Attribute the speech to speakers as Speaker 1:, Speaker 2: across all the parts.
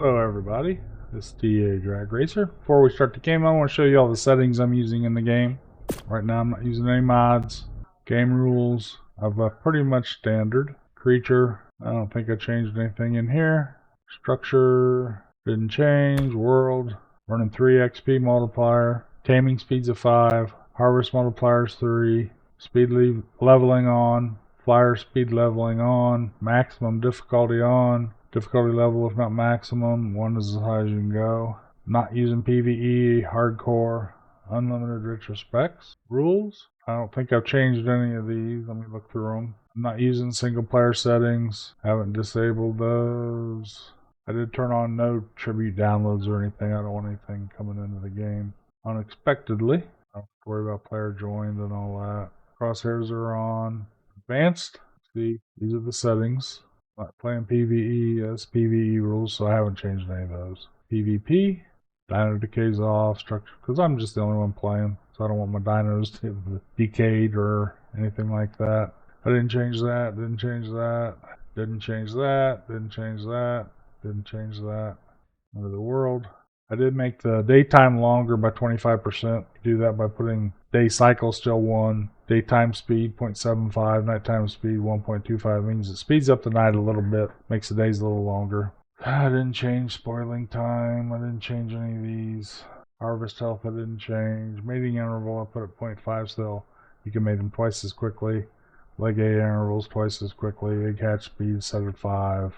Speaker 1: Hello everybody, this is DA Drag Racer. Before we start the game, I want to show you all the settings I'm using in the game. Right now I'm not using any mods. Game rules, I've left pretty much standard. Creature, I don't think I changed anything in here. Structure, didn't change. World, running 3 XP multiplier. Taming speeds of 5. Harvest multipliers 3. Speed leveling on. Flyer speed leveling on. Maximum difficulty on. Difficulty level if not maximum. 1 is as high as you can go. Not using PvE. Hardcore. Unlimited retrospects. Rules. I don't think I've changed any of these. Let me look through them. I'm not using single player settings. Haven't disabled those. I did turn on no tribute downloads or anything. I don't want anything coming into the game unexpectedly. I don't have to worry about player joined and all that. Crosshairs are on. Advanced. See, these are the settings. Not playing PvE as PvE rules, so I haven't changed any of those. PvP. Dino decay's off. Structure, because I'm just the only one playing, so I don't want my dinos to be decayed or anything like that. I didn't change that. Didn't change that. Didn't change that. Didn't change that. Didn't change that. Under the world. I did make the daytime longer by 25%. Do that by putting day cycle still 1, daytime speed 0.75, nighttime speed 1.25. Means it speeds up the night a little bit, makes the days a little longer. I didn't change spoiling time. I didn't change any of these. Harvest health I didn't change. Mating interval I put at 0.5 still. You can mate them twice as quickly. Leg A intervals twice as quickly. Egg hatch speed set at 5.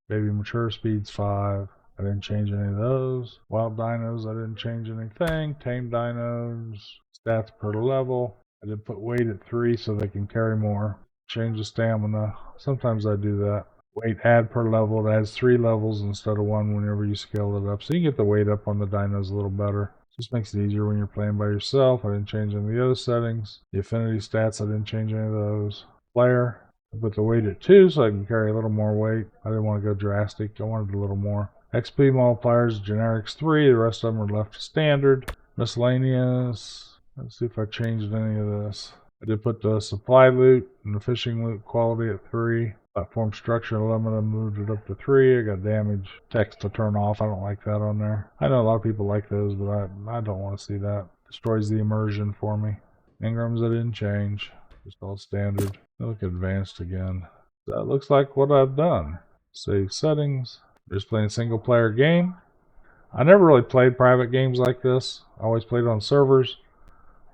Speaker 1: Baby mature speed's 5. I didn't change any of those. Wild dinos, I didn't change anything. Tame dinos, stats per level. I did put weight at 3 so they can carry more. Change the stamina. Sometimes I do that. Weight add per level. It adds 3 levels instead of 1 whenever you scale it up. So you can get the weight up on the dinos a little better. Just makes it easier when you're playing by yourself. I didn't change any of the other settings. The affinity stats, I didn't change any of those. Player, I put the weight at 2 so I can carry a little more weight. I didn't want to go drastic. I wanted a little more. XP multipliers, generics 3. The rest of them are left to standard. Miscellaneous. Let's see if I changed any of this. I did put the supply loot and the fishing loot quality at 3. Platform structure limit, I moved it up to 3. I got damage text to turn off. I don't like that on there. I know a lot of people like those, but I don't want to see that. Destroys the immersion for me. Ingrams I didn't change. Just all standard. Look advanced again. That looks like what I've done. Save settings. Just playing a single player game. I never really played private games like this. I always played on servers.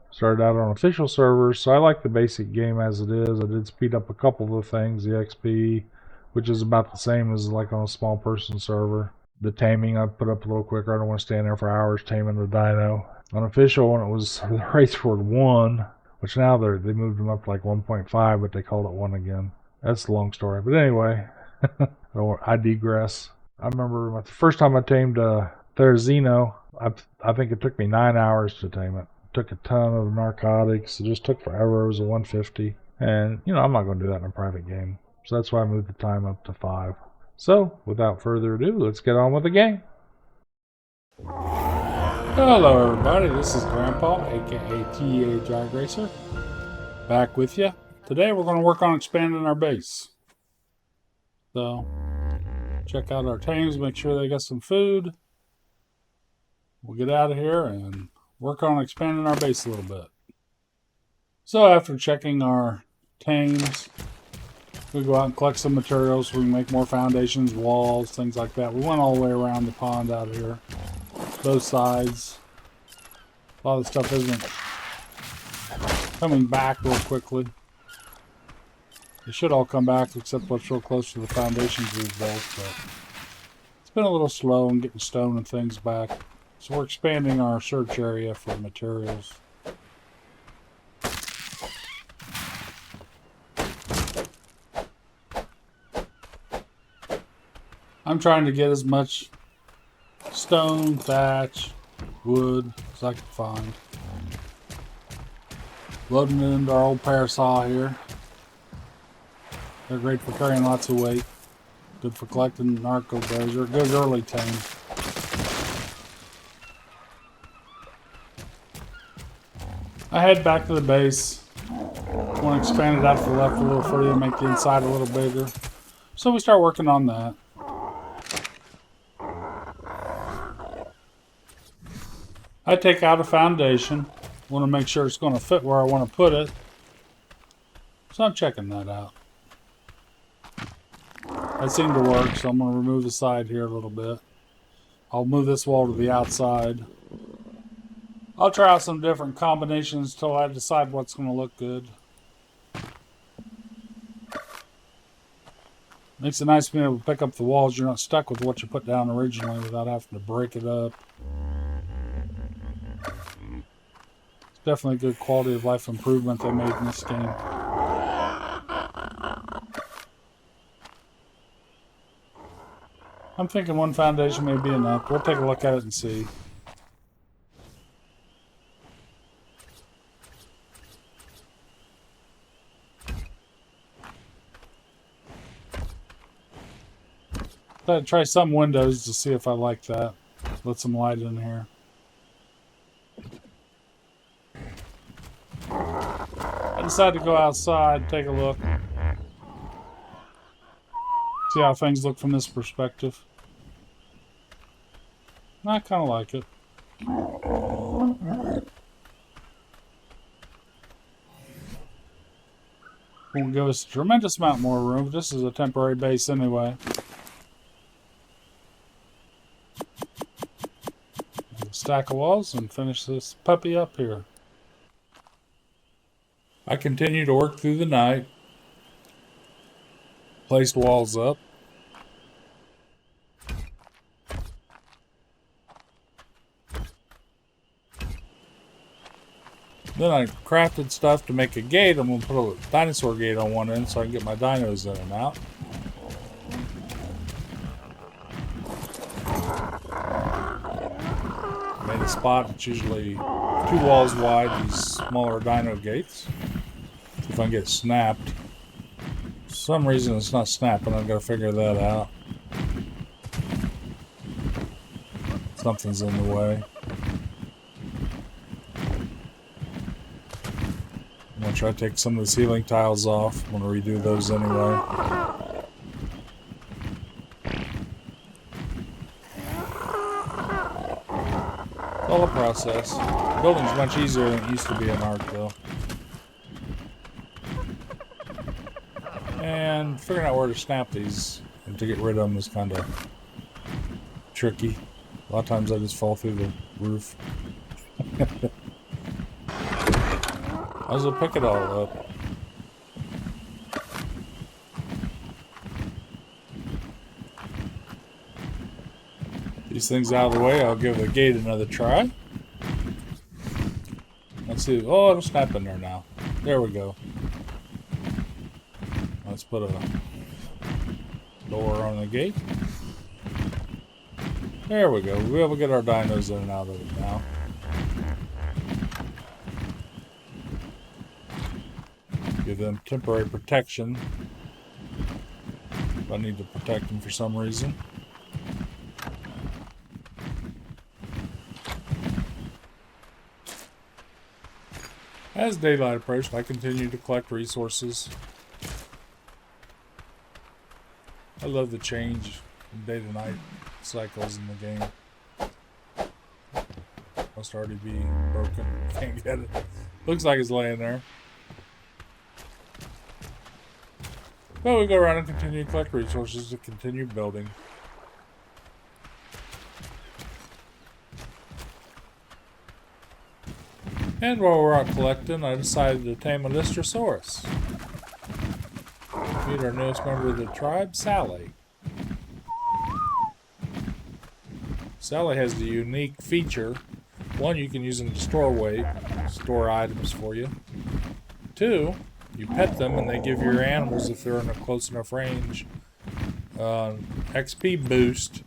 Speaker 1: Started out on official servers, so I like the basic game as it is. I did speed up a couple of the things, the XP, which is about the same as like on a small person server. The taming I put up a little quicker. I don't want to stand there for hours taming the dino. On official, when it was the rates were 1, which now they moved them up to like 1.5, but they called it 1 again. That's a long story, but anyway, I digress. I remember the first time I tamed Therizino, I think it took me 9 hours to tame it. Took a ton of narcotics. It just took forever. It was a 150. And, I'm not going to do that in a private game. So that's why I moved the time up to 5. So, without further ado, let's get on with the game.
Speaker 2: Hello everybody, this is Grandpa, aka TA Drag Racer. Back with you. Today we're going to work on expanding our base. So, check out our tames, make sure they got some food. We'll get out of here and work on expanding our base a little bit. So after checking our tames, we go out and collect some materials so we can make more foundations, walls, things like that. We went all the way around the pond out here, both sides. A lot of the stuff isn't coming back real quickly. It should all come back except what's real close to the foundations we've built, but it's been a little slow in getting stone and things back. So we're expanding our search area for materials. I'm trying to get as much stone, thatch, wood as I can find. Loading it into our old parasaw here. They're great for carrying lots of weight. Good for collecting narco berries. They're a good early tame. I head back to the base. I want to expand it out to the left a little further, make the inside a little bigger. So we start working on that. I take out a foundation. Want to make sure it's going to fit where I want to put it. So I'm checking that out. That seemed to work, so I'm going to remove the side here a little bit. I'll move this wall to the outside. I'll try out some different combinations until I decide what's going to look good. Makes it nice being able to pick up the walls. You're not stuck with what you put down originally without having to break it up. It's definitely a good quality of life improvement they made in this game. I'm thinking one foundation may be enough. We'll take a look at it and see. I'd try some windows to see if I like that. Let some light in here. I decided to go outside, take a look. See how things look from this perspective. I kind of like it. Won't give us a tremendous amount more room. This is a temporary base anyway. Stack of walls and finish this puppy up here. I continue to work through the night. Placed walls up. Then I crafted stuff to make a gate. I'm going to put a dinosaur gate on one end so I can get my dinos in and out. Made a spot. It's usually 2 walls wide, these smaller dino gates. See if I can get snapped. For some reason it's not snapping. I've got to figure that out. Something's in the way. I'm going to try to take some of the ceiling tiles off. I'm going to redo those anyway. It's all a process. Building's much easier than it used to be in Ark, though. And figuring out where to snap these and to get rid of them is kind of tricky. A lot of times I just fall through the roof. I was going to pick it all up. These things out of the way, I'll give the gate another try. Let's see. Oh, it'll snap in there now. There we go. Let's put a door on the gate. There we go. We'll be able to get our dinos in and out of it now. Give them temporary protection if I need to protect them for some reason. As daylight approached, I continued to collect resources. I love the change from day to night cycles in the game. Must already be broken. Can't get it. Looks like it's laying there. But we go around and continue to collect resources to continue building. And while we're out collecting, I decided to tame a Lystrosaurus. Meet our newest member of the tribe, Sally. Sally has the unique feature. 1, you can use them to store weight, store items for you. 2, you pet them and they give your animals, if they're in a close enough range, XP boost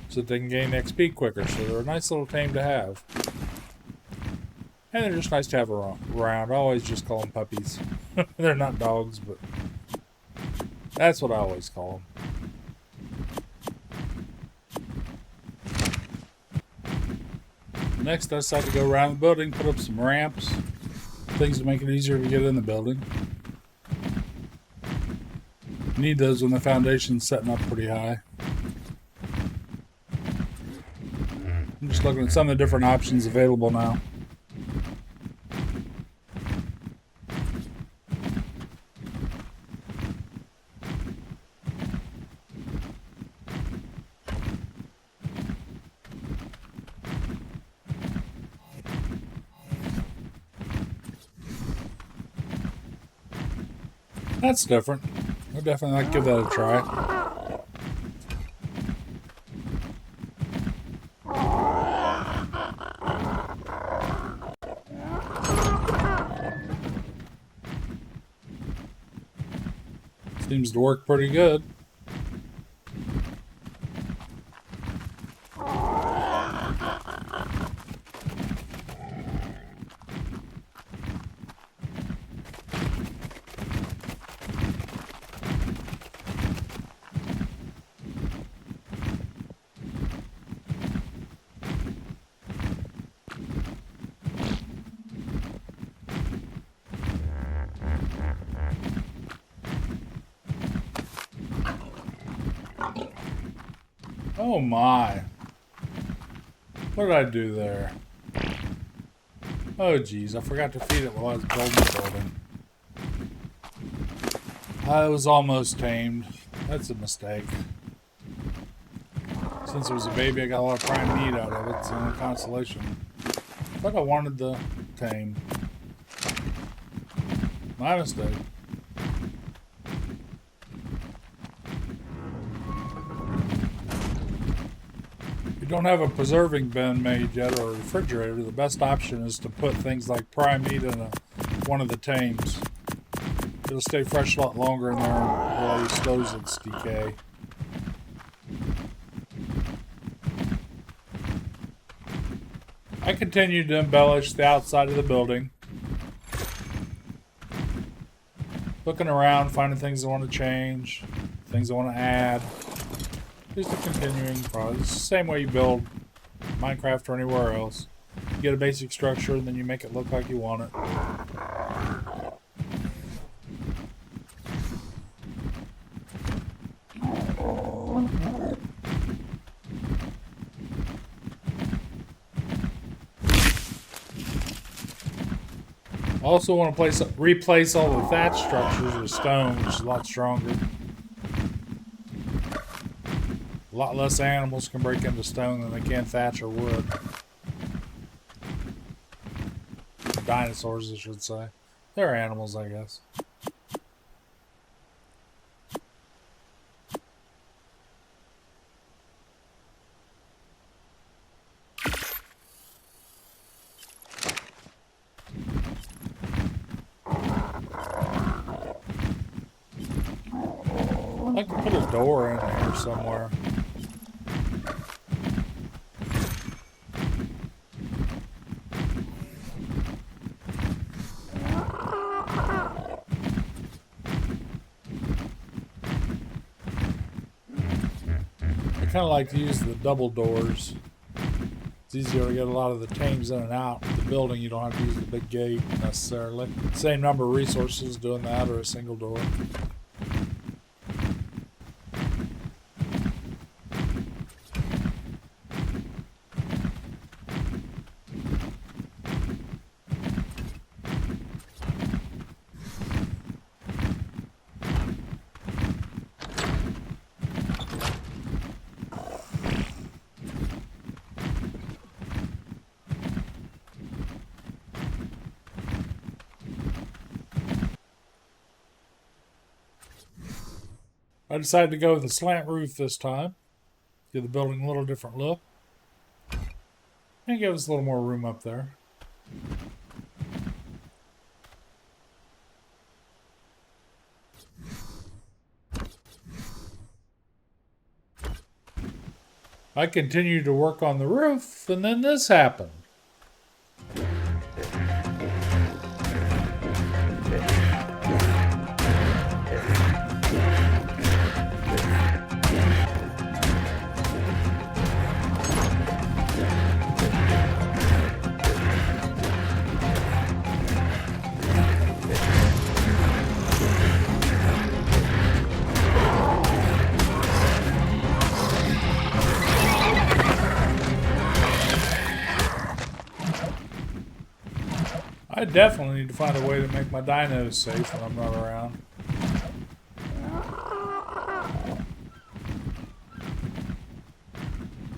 Speaker 2: so that they can gain XP quicker. So they're a nice little tame to have. And they're just nice to have around. I always just call them puppies. They're not dogs, but that's what I always call them. Next, I decided to go around the building, put up some ramps, things to make it easier to get in the building. You need those when the foundation's setting up pretty high. I'm just looking at some of the different options available now. That's different. I'll definitely like to give that a try. Seems to work pretty good. Oh my. What did I do there? Oh geez, I forgot to feed it while I was building the building. I was almost tamed. That's a mistake. Since it was a baby, I got a lot of prime meat out of it. It's the only consolation. But I wanted the tame. My mistake. If you don't have a preserving bin made yet or a refrigerator, the best option is to put things like prime meat in one of the tames. It'll stay fresh a lot longer in there while he stows its decay. I continue to embellish the outside of the building. Looking around, finding things I want to change, things I want to add. Just a continuing process. It's the same way you build Minecraft or anywhere else. You get a basic structure and then you make it look like you want it. I also want to replace all the thatch structures with stone, which is a lot stronger. A lot less animals can break into stone than they can thatch or wood. Dinosaurs, I should say. They're animals, I guess. I can put a door in here somewhere. I kind of like to use the double doors. It's easier to get a lot of the tames in and out. With the building, you don't have to use the big gate necessarily. Same number of resources doing that or a single door. I decided to go with a slant roof this time. Give the building a little different look. And give us a little more room up there. I continued to work on the roof, and then this happened. definitely need to find a way to make my dinos safe when I'm not around.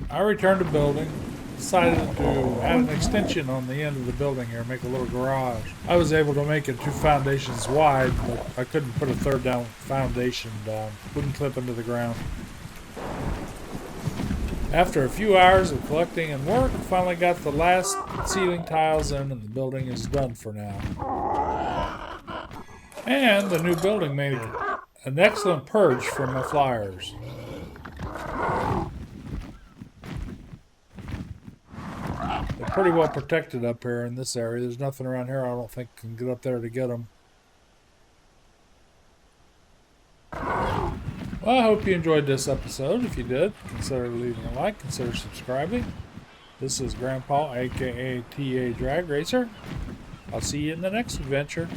Speaker 2: I returned to building. Decided to add an extension on the end of the building here, make a little garage. I was able to make it 2 foundations wide, but I couldn't put a 3rd foundation down. Wouldn't clip into the ground. After a few hours of collecting and work, finally got the last ceiling tiles in and the building is done for now. And the new building made an excellent perch for my flyers. They're pretty well protected up here in this area. There's nothing around here I don't think can get up there to get them. Well, I hope you enjoyed this episode. If you did, consider leaving a like, consider subscribing. This is Grandpa, aka TA Drag Racer. I'll see you in the next adventure.